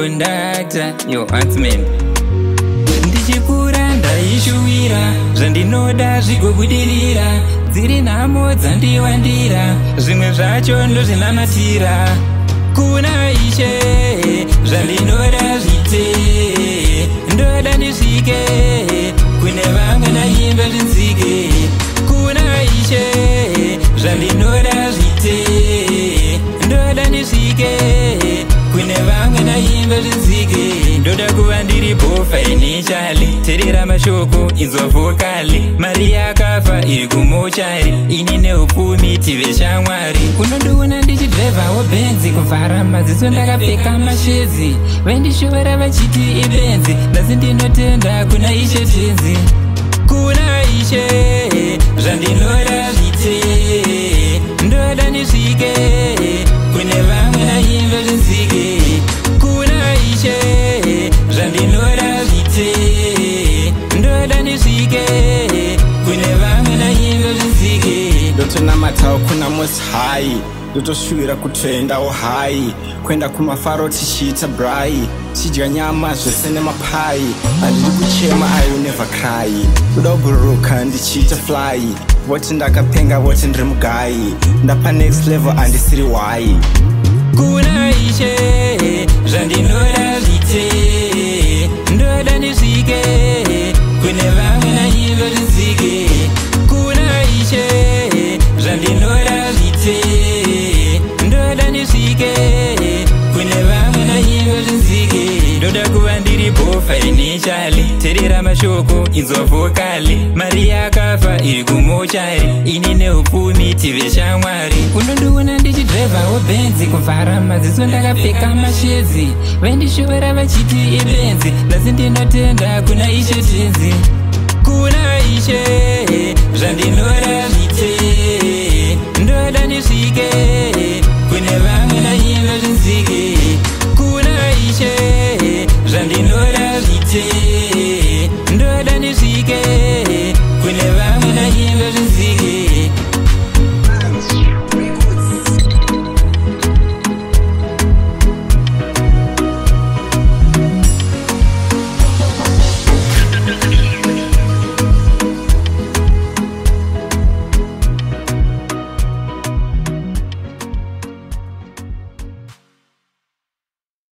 conductor, your huntsman. Ndichikura ndaishuwira, zvandinoda zvigobudirira, dziri nhamo dzandiwandira, zvimwe zvacho ndozvinamatira. Kuna Ishe, zvandinoda zvite, ndoda ndisvike, kune vamwe naimba zvinzike. Kuna Ishe, zvandinoda zvite, ndoda ndisvike, kune vamwe naimba zvinzike. Ndoda kuva ndiri financially, teerera mashoko inzwa vokali. Mari yakafa iri kumochari, ini neupfumi tive shamwari. Unondiona ndichidhraivhawo benzi, kuvhara maziso ndakapfeka mashezi. Vaindishora vachiti ibenzi, nhasi ndinotenda kuna Ishe tenzi. Kuna Ishe, zvandinoda zvite, ndoda ndisvike, kune vamwe naimba zvinzike. Kuna Ishe, zvandinoda zvite, ndoda ndisvike, kune vamwe naimba zvinzike. Ndotonamatawo kuna Most High, ndotoshuwira kutoendawo hai, kwenda kumafaro tichiita brai, tidya nyama zvese nemapai. Handidi kuchema, I will never cry. Kuda kubhururuka ndichiita fly, voti ndakapenga voti ndiri mugai, ndapa next level handisiri why. Kuna Ishe, zvandinoda zvite, ndoda ndisvike, kune vamwe naimba zvinzike. Kuna Ishe, zvandinoda zvite, ndoda ndisvike, kune vamwe naimba zvinzike. Ndoda kuva ndiri financially, teerera mashoko inzwa vokali. Mari yakafa iri kumochari, ini neupfumi tive shamwari. Unondiona ndichidhraivhawo benzi, kuvhara maziso ndakapfeka mashezi. Vaindishora vachiti ibenzi, nhasi ndinotenda kuna Ishe tenzi. Kuna Ishe, zvandinoda